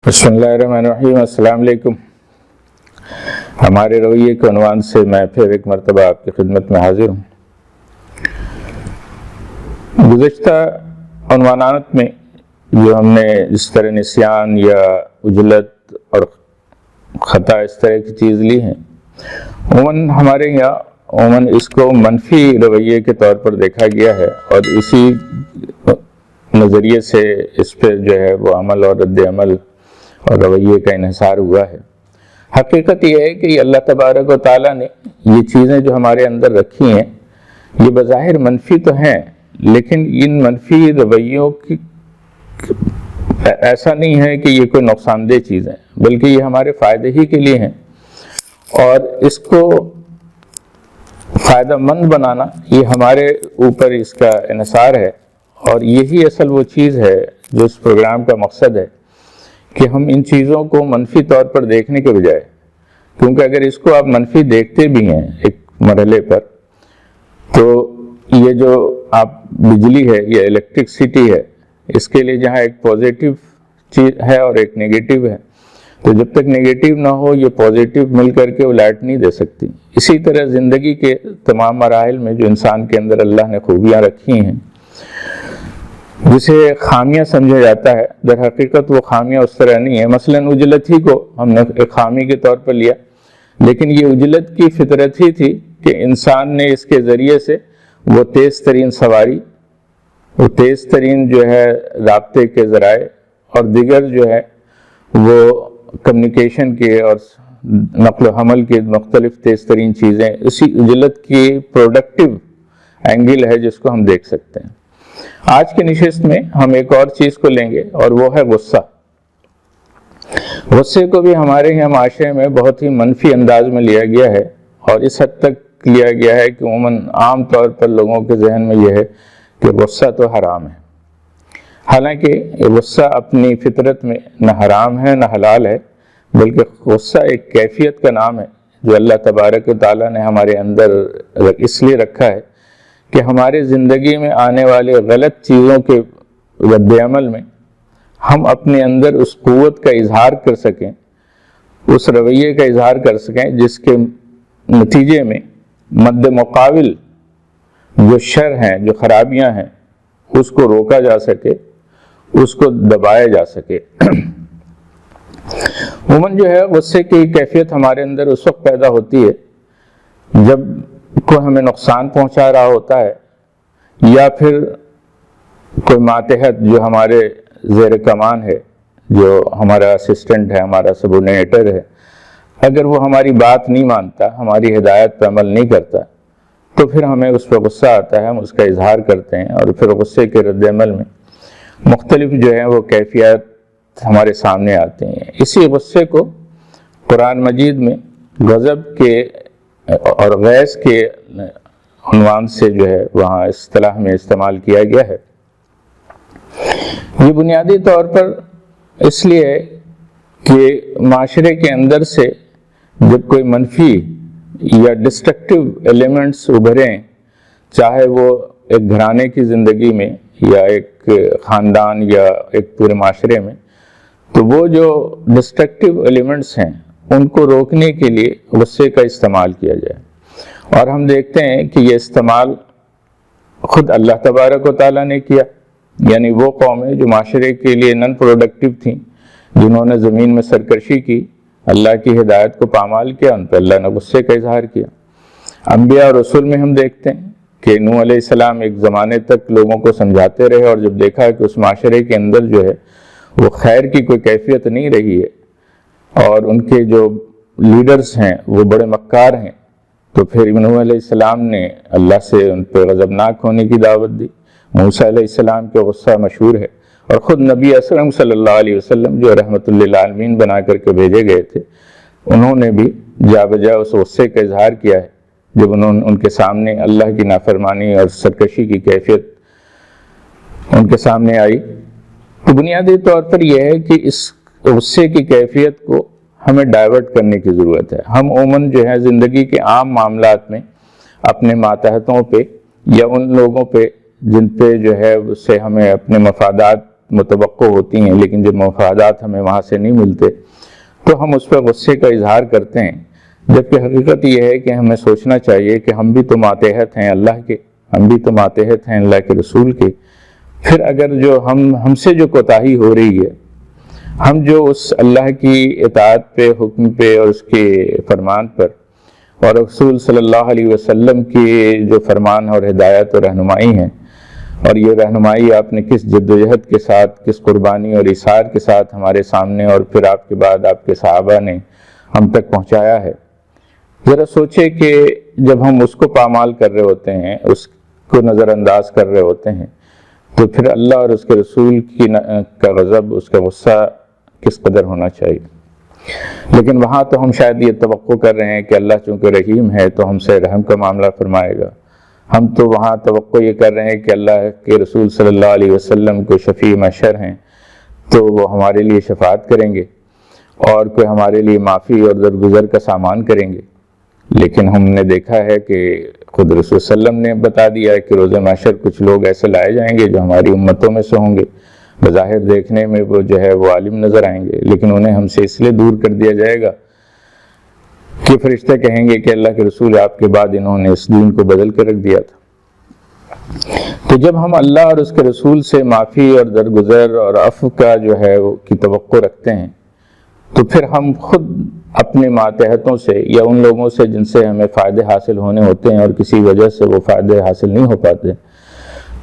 بسم اللہ الرحمن الرحیم۔ السلام علیکم۔ ہمارے رویے کے عنوان سے میں پھر ایک مرتبہ آپ کی خدمت میں حاضر ہوں۔ گزشتہ عنوانات میں جو ہم نے اس طرح نسیان یا عجلت اور خطا اس طرح کی چیز لی ہیں، ہمارے یہاں اس کو منفی رویے کے طور پر دیکھا گیا ہے، اور اسی نظریے سے اس پہ جو ہے وہ عمل اور رد عمل اور رویے کا انحصار ہوا ہے۔ حقیقت یہ ہے کہ اللہ تبارک و تعالیٰ نے یہ چیزیں جو ہمارے اندر رکھی ہیں، یہ بظاہر منفی تو ہیں، لیکن ان منفی رویوں کی ایسا نہیں ہے کہ یہ کوئی نقصان دہ چیز ہے، بلکہ یہ ہمارے فائدے ہی کے لیے ہیں، اور اس کو فائدہ مند بنانا یہ ہمارے اوپر اس کا انحصار ہے، اور یہی اصل وہ چیز ہے جو اس پروگرام کا مقصد ہے کہ ہم ان چیزوں کو منفی طور پر دیکھنے کے بجائے، کیونکہ اگر اس کو آپ منفی دیکھتے بھی ہیں ایک مرحلے پر، تو یہ جو آپ بجلی ہے یا الیکٹرکسٹی ہے، اس کے لیے جہاں ایک پازیٹیو چیز ہے اور ایک نیگیٹو ہے، تو جب تک نیگیٹو نہ ہو یہ پازیٹیو مل کر کے وہ لائٹ نہیں دے سکتی۔ اسی طرح زندگی کے تمام مراحل میں جو انسان کے اندر اللہ نے خوبیاں رکھی ہیں، جسے خامیاں سمجھا جاتا ہے، در حقیقت وہ خامیاں اس طرح نہیں ہیں۔ مثلا عجلت ہی کو ہم نے ایک خامی کے طور پر لیا، لیکن یہ عجلت کی فطرت ہی تھی کہ انسان نے اس کے ذریعے سے وہ تیز ترین سواری، وہ تیز ترین جو ہے رابطے کے ذرائع اور دیگر جو ہے وہ کمیونیکیشن کے اور نقل و حمل کے مختلف تیز ترین چیزیں اسی عجلت کی پروڈکٹیو اینگل ہے جس کو ہم دیکھ سکتے ہیں۔ آج کی نشست میں ہم ایک اور چیز کو لیں گے، اور وہ ہے غصہ۔ غصے کو بھی ہمارے یہاں معاشرے میں بہت ہی منفی انداز میں لیا گیا ہے، اور اس حد تک لیا گیا ہے کہ عموماً عام طور پر لوگوں کے ذہن میں یہ ہے کہ غصہ تو حرام ہے، حالانکہ غصہ اپنی فطرت میں نہ حرام ہے نہ حلال ہے، بلکہ غصہ ایک کیفیت کا نام ہے جو اللہ تبارک و تعالیٰ نے ہمارے اندر اس لیے رکھا ہے کہ ہمارے زندگی میں آنے والے غلط چیزوں کے رد عمل میں ہم اپنے اندر اس قوت کا اظہار کر سکیں، اس رویے کا اظہار کر سکیں جس کے نتیجے میں مد مقابل جو شر ہیں، جو خرابیاں ہیں، اس کو روکا جا سکے، اس کو دبایا جا سکے۔ عموماً جو ہے غصے کی کیفیت ہمارے اندر اس وقت پیدا ہوتی ہے جب کوئی ہمیں نقصان پہنچا رہا ہوتا ہے، یا پھر کوئی ماتحت جو ہمارے زیر کمان ہے، جو ہمارا اسسٹنٹ ہے، ہمارا سبورڈینیٹر ہے، اگر وہ ہماری بات نہیں مانتا، ہماری ہدایت پر عمل نہیں کرتا، تو پھر ہمیں اس پر غصہ آتا ہے، ہم اس کا اظہار کرتے ہیں، اور پھر غصے کے رد عمل میں مختلف جو ہیں وہ کیفیت ہمارے سامنے آتے ہیں۔ اسی غصے کو قرآن مجید میں غضب کے اور غیظ کے عنوان سے جو ہے وہاں اصطلاح میں استعمال کیا گیا ہے۔ یہ بنیادی طور پر اس لیے ہے کہ معاشرے کے اندر سے جب کوئی منفی یا ڈسٹرکٹیو ایلیمنٹس ابھریں، چاہے وہ ایک گھرانے کی زندگی میں یا ایک خاندان یا ایک پورے معاشرے میں، تو وہ جو ڈسٹرکٹیو ایلیمنٹس ہیں ان کو روکنے کے لیے غصے کا استعمال کیا جائے، اور ہم دیکھتے ہیں کہ یہ استعمال خود اللہ تبارک و تعالیٰ نے کیا، یعنی وہ قومیں جو معاشرے کے لیے نن پروڈکٹیو تھیں، جنہوں نے زمین میں سرکشی کی، اللہ کی ہدایت کو پامال کیا، ان پر اللہ نے غصے کا اظہار کیا۔ انبیاء اور رسول میں ہم دیکھتے ہیں کہ نوح علیہ السلام ایک زمانے تک لوگوں کو سمجھاتے رہے، اور جب دیکھا کہ اس معاشرے کے اندر جو ہے وہ خیر کی کوئی کیفیت نہیں رہی ہے، اور ان کے جو لیڈرز ہیں وہ بڑے مکار ہیں، تو پھر نوح علیہ السلام نے اللہ سے ان پہ غضبناک ہونے کی دعوت دی۔ موسیٰ علیہ السلام کے غصہ مشہور ہے، اور خود نبی اکرم صلی اللہ علیہ وسلم جو رحمت للعالمین بنا کر کے بھیجے گئے تھے، انہوں نے بھی جا بجا اس غصے کا اظہار کیا ہے جب ان کے سامنے اللہ کی نافرمانی اور سرکشی کی کیفیت ان کے سامنے آئی۔ تو بنیادی طور پر یہ ہے کہ اس غصے کی کیفیت کو ہمیں ڈائیورٹ کرنے کی ضرورت ہے۔ ہم عموماً جو ہے زندگی کے عام معاملات میں اپنے ماتحتوں پہ یا ان لوگوں پہ جن پہ جو ہے اس سے ہمیں اپنے مفادات متوقع ہوتی ہیں، لیکن جب مفادات ہمیں وہاں سے نہیں ملتے تو ہم اس پہ غصے کا اظہار کرتے ہیں، جبکہ حقیقت یہ ہے کہ ہمیں سوچنا چاہیے کہ ہم بھی تو ماتحت ہیں اللہ کے، ہم بھی تو ماتحت ہیں اللہ کے رسول کے۔ پھر اگر جو ہم سے جو کوتاہی ہو رہی ہے، ہم جو اس اللہ کی اطاعت پہ، حکم پہ اور اس کے فرمان پر اور رسول صلی اللہ علیہ وسلم کی جو فرمان اور ہدایت اور رہنمائی ہیں، اور یہ رہنمائی آپ نے کس جد و جہد کے ساتھ، کس قربانی اور ایثار کے ساتھ ہمارے سامنے اور پھر آپ کے بعد آپ کے صحابہ نے ہم تک پہنچایا ہے، ذرا سوچے کہ جب ہم اس کو پامال کر رہے ہوتے ہیں، اس کو نظر انداز کر رہے ہوتے ہیں، تو پھر اللہ اور اس کے رسول کا غضب، اس کا غصہ کس قدر ہونا چاہیے۔ لیکن وہاں تو ہم شاید یہ توقع کر رہے ہیں کہ اللہ چونکہ رحیم ہے تو ہم سے رحم کا معاملہ فرمائے گا، ہم تو وہاں توقع یہ کر رہے ہیں کہ اللہ کے رسول صلی اللہ علیہ وسلم کو شفیع محشر ہیں تو وہ ہمارے لیے شفاعت کریں گے اور کوئی ہمارے لیے معافی اور درگزر کا سامان کریں گے۔ لیکن ہم نے دیکھا ہے کہ خود رسول صلی اللہ علیہ وسلم نے بتا دیا ہے کہ روز محشر کچھ لوگ ایسے لائے جائیں گے جو ہماری امتوں میں سے ہوں گے، بظاہر دیکھنے میں وہ جو ہے وہ عالم نظر آئیں گے، لیکن انہیں ہم سے اس لیے دور کر دیا جائے گا کہ فرشتے کہیں گے کہ اللہ کے رسول آپ کے بعد انہوں نے اس دین کو بدل کے رکھ دیا تھا۔ تو جب ہم اللہ اور اس کے رسول سے معافی اور درگزر اور عفو کا جو ہے کی توقع رکھتے ہیں، تو پھر ہم خود اپنے ماتحتوں سے یا ان لوگوں سے جن سے ہمیں فائدے حاصل ہونے ہوتے ہیں اور کسی وجہ سے وہ فائدے حاصل نہیں ہو پاتے،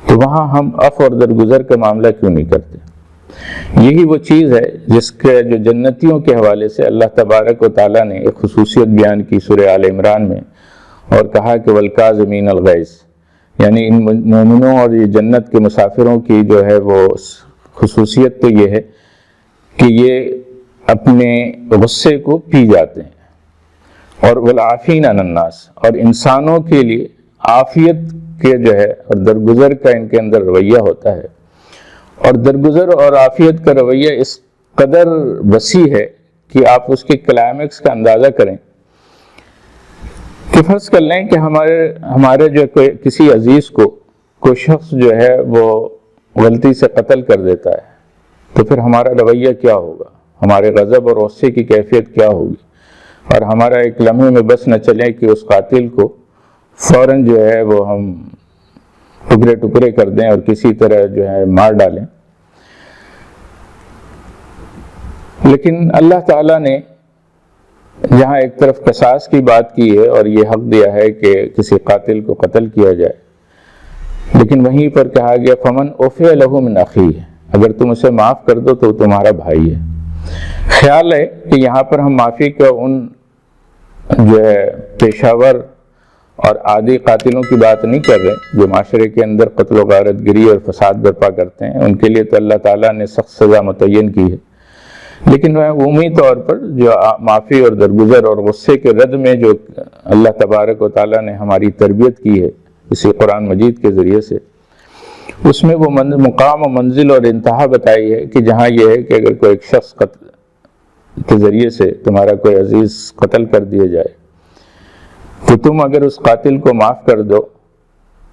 تو وہاں ہم عفو اور درگزر کا معاملہ کیوں نہیں کرتے؟ یہی وہ چیز ہے جس کے جو جنتیوں کے حوالے سے اللہ تبارک و تعالیٰ نے ایک خصوصیت بیان کی سورہ آل عمران میں، اور کہا کہ والکاظمین الغیظ، یعنی ان مومنوں اور یہ جنت کے مسافروں کی جو ہے وہ خصوصیت تو یہ ہے کہ یہ اپنے غصے کو پی جاتے ہیں، اور والعافین عن الناس، اور انسانوں کے لیے عافیت کے جو ہے اور درگزر کا ان کے اندر رویہ ہوتا ہے، اور درگزر اور عافیت کا رویہ اس قدر وسیع ہے کہ آپ اس کے کلائمیکس کا اندازہ کریں کہ فرض کر لیں کہ ہمارے جو کسی عزیز کو کوئی شخص جو ہے وہ غلطی سے قتل کر دیتا ہے، تو پھر ہمارا رویہ کیا ہوگا، ہمارے غضب اور غصے کی کیفیت کیا ہوگی، اور ہمارا ایک لمحے میں بس نہ چلے کہ اس قاتل کو فوراً جو ہے وہ ہم ٹکڑے ٹکڑے کر دیں اور کسی طرح جو ہے مار ڈالیں۔ لیکن اللہ تعالیٰ نے جہاں ایک طرف قصاص کی بات کی ہے اور یہ حق دیا ہے کہ کسی قاتل کو قتل کیا جائے، لیکن وہیں پر کہا گیا فمن عفی لہ من اخیہ، اگر تم اسے معاف کر دو تو تمہارا بھائی ہے۔ خیال ہے کہ یہاں پر ہم معافی کا ان جو ہے پیشہ ور اور عادی قاتلوں کی بات نہیں کر رہے جو معاشرے کے اندر قتل و غارت گری اور فساد برپا کرتے ہیں، ان کے لیے تو اللہ تعالیٰ نے سخت سزا متعین کی ہے، لیکن وہ عمومی طور پر جو معافی اور درگزر اور غصے کے رد میں جو اللہ تبارک و تعالیٰ نے ہماری تربیت کی ہے اسی قرآن مجید کے ذریعے سے، اس میں وہ مقام و منزل اور انتہا بتائی ہے کہ جہاں یہ ہے کہ اگر کوئی ایک شخص کے ذریعے سے تمہارا کوئی عزیز قتل کر دیا جائے تو تم اگر اس قاتل کو معاف کر دو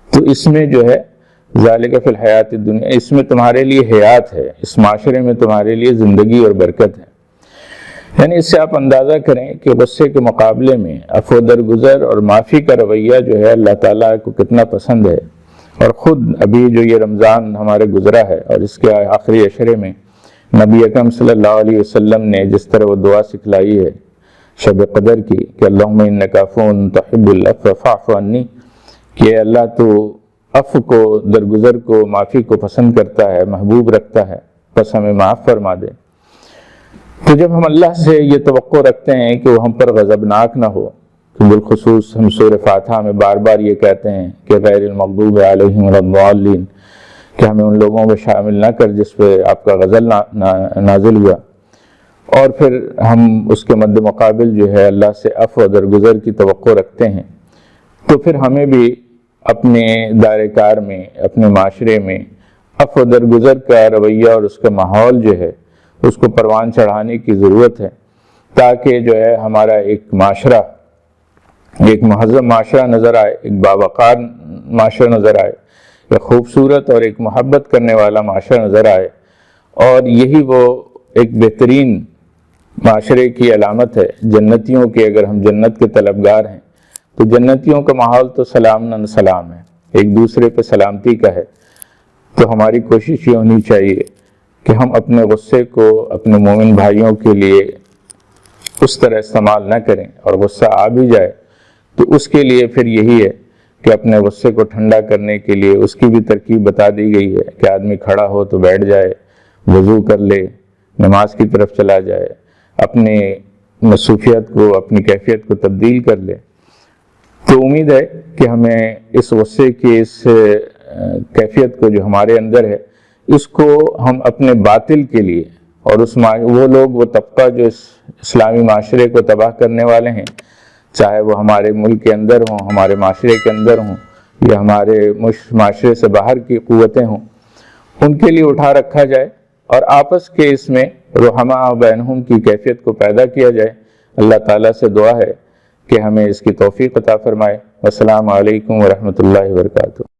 تو اس میں جو ہے ذالک فی الحیات الدنیا، اس میں تمہارے لیے حیات ہے، اس معاشرے میں تمہارے لیے زندگی اور برکت ہے۔ یعنی اس سے آپ اندازہ کریں کہ غصے کے مقابلے میں عفو درگزر اور معافی کا رویہ جو ہے اللہ تعالیٰ کو کتنا پسند ہے۔ اور خود ابھی جو یہ رمضان ہمارے گزرا ہے اور اس کے آخری عشرے میں نبی اکرم صلی اللہ علیہ وسلم نے جس طرح وہ دعا سکھلائی ہے شب قدر کی کہ اللہم انک عفو تحب العفو فاعف عنی، کہ اللہ تو عفو کو، درگزر کو، معافی کو پسند کرتا ہے، محبوب رکھتا ہے، بس ہمیں معاف فرما دے۔ تو جب ہم اللہ سے یہ توقع رکھتے ہیں کہ وہ ہم پر غضبناک نہ ہو، تو بالخصوص ہم سورہ فاتحہ میں بار بار یہ کہتے ہیں کہ غیر المغضوب علیہم ولا الضالین، کہ ہمیں ان لوگوں میں شامل نہ کر جس پہ آپ کا غضب نازل ہوا، اور پھر ہم اس کے مد مقابل جو ہے اللہ سے عفو و درگزر کی توقع رکھتے ہیں، تو پھر ہمیں بھی اپنے دائرہ کار میں، اپنے معاشرے میں عفو و درگزر کا رویہ اور اس کا ماحول جو ہے اس کو پروان چڑھانے کی ضرورت ہے، تاکہ جو ہے ہمارا ایک معاشرہ، ایک مہذب معاشرہ نظر آئے، ایک باوقار معاشرہ نظر آئے، ایک خوبصورت اور ایک محبت کرنے والا معاشرہ نظر آئے، اور یہی وہ ایک بہترین معاشرے کی علامت ہے جنتیوں کی. اگر ہم جنت کے طلبگار ہیں تو جنتیوں کا ماحول تو سلام سلام ہے، ایک دوسرے پہ سلامتی کا ہے. تو ہماری کوشش یہ ہونی چاہیے کہ ہم اپنے غصے کو اپنے مومن بھائیوں کے لیے اس طرح استعمال نہ کریں، اور غصہ آ بھی جائے تو اس کے لیے پھر یہی ہے کہ اپنے غصے کو ٹھنڈا کرنے کے لیے اس کی بھی ترکیب بتا دی گئی ہے کہ آدمی کھڑا ہو تو بیٹھ جائے، وضو کر لے، نماز کی طرف چلا جائے، اپنے مصروفیت کو اپنی کیفیت کو تبدیل کر لے. تو امید ہے کہ ہمیں اس غصے کی اس کیفیت کو جو ہمارے اندر ہے اس کو ہم اپنے باطل کے لیے، اور وہ لوگ وہ طبقہ جو اس اسلامی معاشرے کو تباہ کرنے والے ہیں، چاہے وہ ہمارے ملک کے اندر ہوں، ہمارے معاشرے کے اندر ہوں، یا ہمارے معاشرے سے باہر کی قوتیں ہوں، ان کے لیے اٹھا رکھا جائے اور آپس کے اس میں رحماء بینہم کی کیفیت کو پیدا کیا جائے. اللہ تعالیٰ سے دعا ہے کہ ہمیں اس کی توفیق عطا فرمائے. السلام علیکم ورحمۃ اللہ وبرکاتہ.